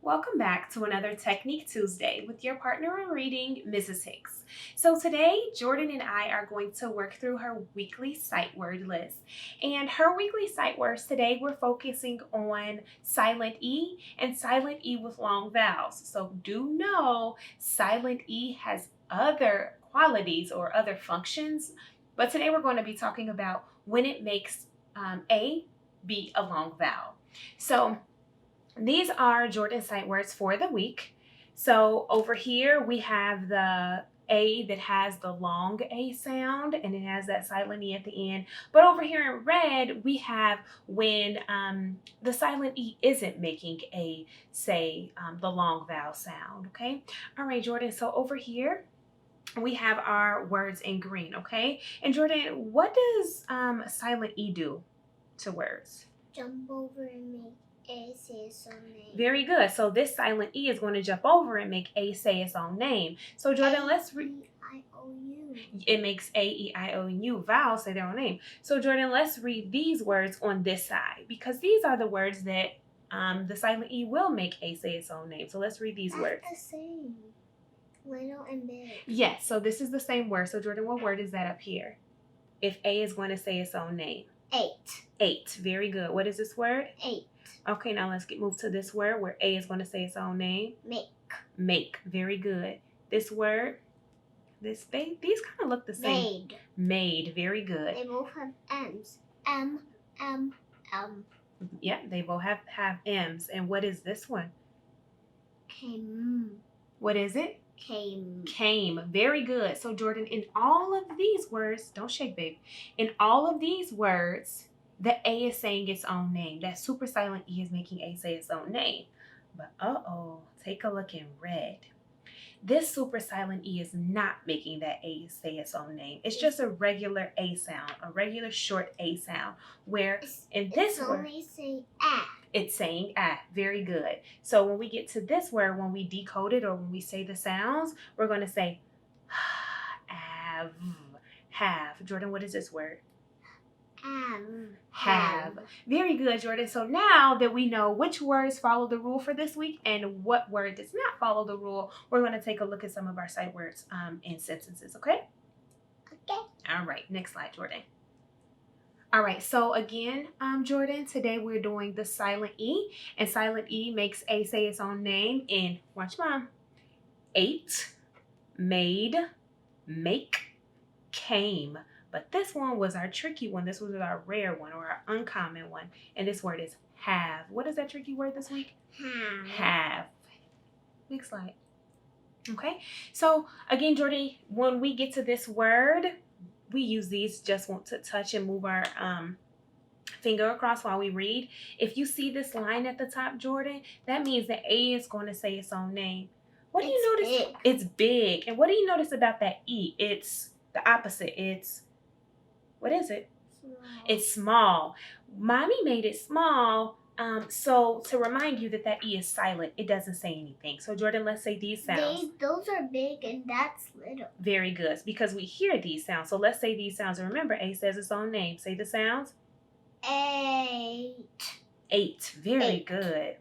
Welcome back to another Technique Tuesday with your partner in reading, Mrs. Hicks. So today, Jordan and I are going to work through her weekly sight word list. And her weekly sight words today, we're focusing on silent E and silent E with long vowels. So do know silent E has other qualities or other functions, but today we're going to be talking about when it makes A be a long vowel. So these are Jordan's sight words for the week. So over here we have the A that has the long A sound and it has that silent E at the end. But over here in red, we have when the silent E isn't making a, say, the long vowel sound, okay? All right, Jordan, so over here, we have our words in green, okay? And Jordan, what does silent E do to words? Jump over and make A say its own name. Very good. So this silent E is going to jump over and make A say its own name. So Jordan, let's read. E-I-O-U. It makes A, E, I, O, and U. Vowels say their own name. So Jordan, let's read these words on this side because these are the words that the silent E will make A say its own name. So let's read these words. That's the same. Little and big. Yes, so this is the same word. So Jordan, what word is that up here? If A is going to say its own name. 8. 8. Very good. What is this word? 8. Okay, now let's move to this word where A is going to say its own name. Make. Make. Very good. This word, these kind of look the same. Made. Made. Very good. They both have M's. M, M, M. Yeah, they both have M's. And what is this one? Came. What is it? Came. Came. Very good. So Jordan, in all of these words, don't shake, babe. In all of these words, the A is saying its own name. That super silent E is making A say its own name. But take a look in red. This super silent E is not making that A say its own name. It's just a regular A sound, a regular short A sound. Where in this word, only say ah. It's saying ah. Very good. So when we get to this word, when we decode it or when we say the sounds, we're going to say have. Jordan, what is this word? Have. Very good, Jordan. So now that we know which words follow the rule for this week and what word does not follow the rule, we're going to take a look at some of our sight words in sentences, okay? Okay. All right, next slide, Jordan. All right, so again, Jordan, today we're doing the silent E, and silent E makes A say its own name in, watch mom, 8, made, make, came. But this one was our tricky one. This was our rare one or our uncommon one. And this word is have. What is that tricky word this week? Have. Next slide. Okay. So again, Jordan, when we get to this word, we use these just want to touch and move our finger across while we read. If you see this line at the top, Jordan, that means that A is going to say its own name. What do you notice? Big. It's big. And what do you notice about that E? It's the opposite. It's, what is it? Small. It's small. Mommy made it small. So to remind you that that E is silent, it doesn't say anything. So Jordan, let's say these sounds. Those are big and that's little. Very good, because we hear these sounds. So let's say these sounds. And remember, A says its own name. Say the sounds. 8. 8. Very 8. good.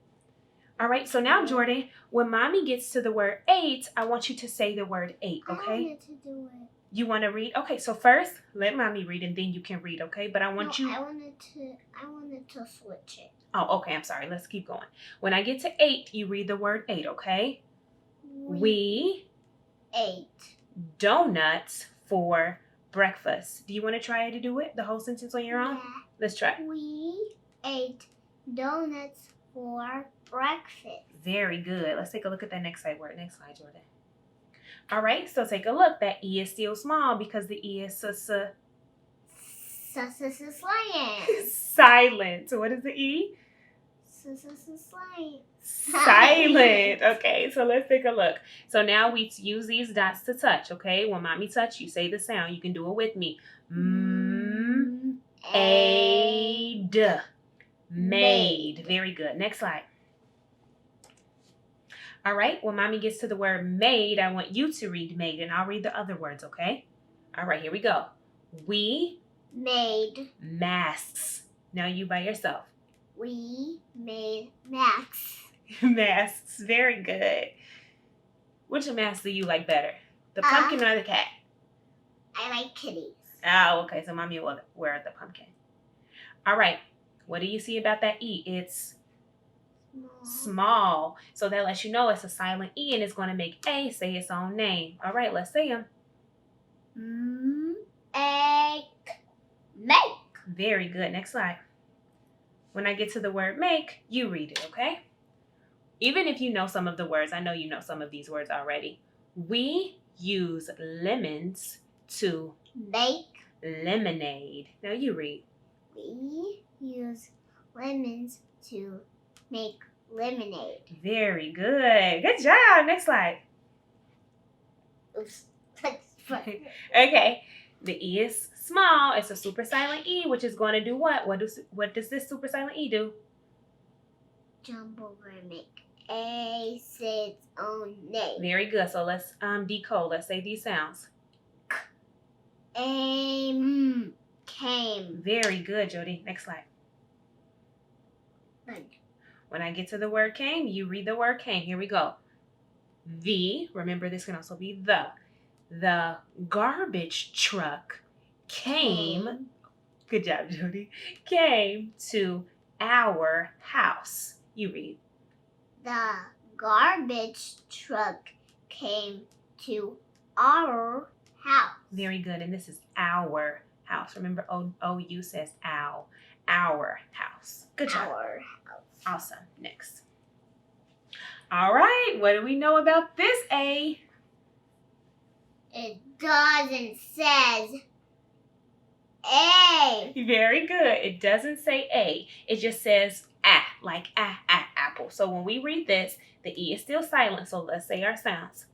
All right, so now Jordan, when Mommy gets to the word 8, I want you to say the word 8, okay? I wanted to do it. You want to read? Okay, so first, let Mommy read and then you can read, okay? But I want you... I wanted to switch it. Oh, okay, I'm sorry. Let's keep going. When I get to 8, you read the word 8, okay? We ate donuts for breakfast. Do you want to try to do it, the whole sentence on your own? Yeah. Let's try. We ate donuts for breakfast. Very good. Let's take a look at that next slide word. Next slide, Jordan. All right, so take a look. That E is still small because the E is silent. So what is the E? Silent. Okay, so let's take a look. So now we use these dots to touch, okay? When Mommy touch, you say the sound. You can do it with me. Made. Made. Very good. Next slide. All right, when Mommy gets to the word made, I want you to read made, and I'll read the other words, okay? All right, here we go. We made masks. Now you by yourself. We made masks. Masks. Yes, very good. Which mouse do you like better? The pumpkin or the cat? I like kitties. Oh, okay. So mommy will wear the pumpkin. All right. What do you see about that E? It's small. So that lets you know it's a silent E and it's going to make A say its own name. All right, let's say them. Make. Very good. Next slide. When I get to the word make, you read it, okay? Even if you know some of the words, I know you know some of these words already. We use lemons to Make. lemonade. Now you read. We use lemons to make lemonade. Very good. Good job. Next slide. Oops. Okay. The E is small. It's a super silent E, which is going to do what? What does this super silent E do? Jump over and make A say its own name. Very good. So let's decode. Let's say these sounds. Came. Very good, Jody. Next slide. When I get to the word came, you read the word came. Here we go. Remember this can also be the garbage truck came. Good job, Jody. Came to our house. You read. The garbage truck came to our house. Very good. And this is our house. Remember, OU says ow. Our house. Good job. Our house. Awesome. Next. All right. What do we know about this A? It doesn't says A. Very good. It doesn't say A. It just says like apple. So when we read this, the E is still silent. So let's say our sounds.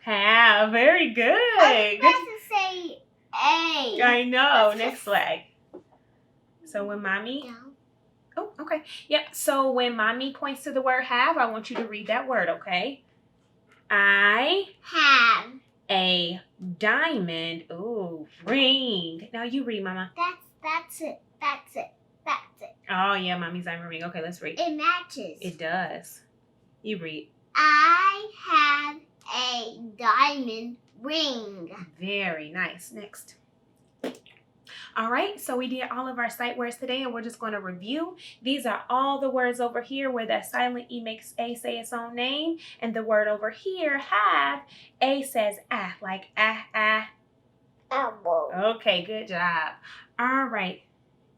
Have. Very good. I was supposed to say A. I know. Next flag. So when mommy... No. Oh, okay. Yep. So when mommy points to the word have, I want you to read that word, okay? I have a diamond. Ooh, ring. Now you read, Mama. That's it. Oh, yeah, mommy's diamond ring. Okay, let's read. It matches. It does. You read. I have a diamond ring. Very nice. Next. All right, so we did all of our sight words today, and we're just going to review. These are all the words over here where that silent E makes A say its own name, and the word over here, have, A says like Apple. Okay, good job. All right.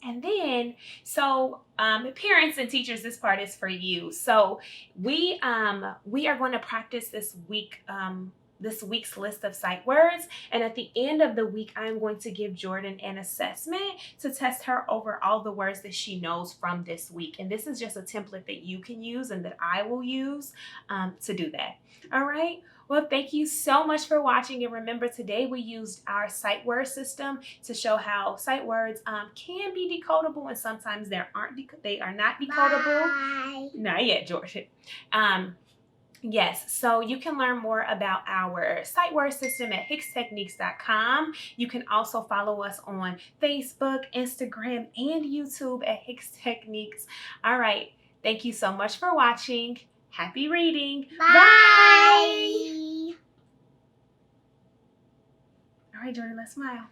And then, so parents and teachers, this part is for you. So we are going to practice this week's list of sight words, and at the end of the week I'm going to give Jordan an assessment to test her over all the words that she knows from this week, and this is just a template that you can use and that I will use to do that. All right, well, thank you so much for watching, and remember, today we used our sight word system to show how sight words can be decodable, and sometimes they are not decodable. Bye. Not yet, Jordan. Yes, so you can learn more about our sight word system at hickstechniques.com. You can also follow us on Facebook, Instagram, and YouTube at Hicks Techniques. All right, thank you so much for watching. Happy reading. Bye. All right, Jordan, let's smile.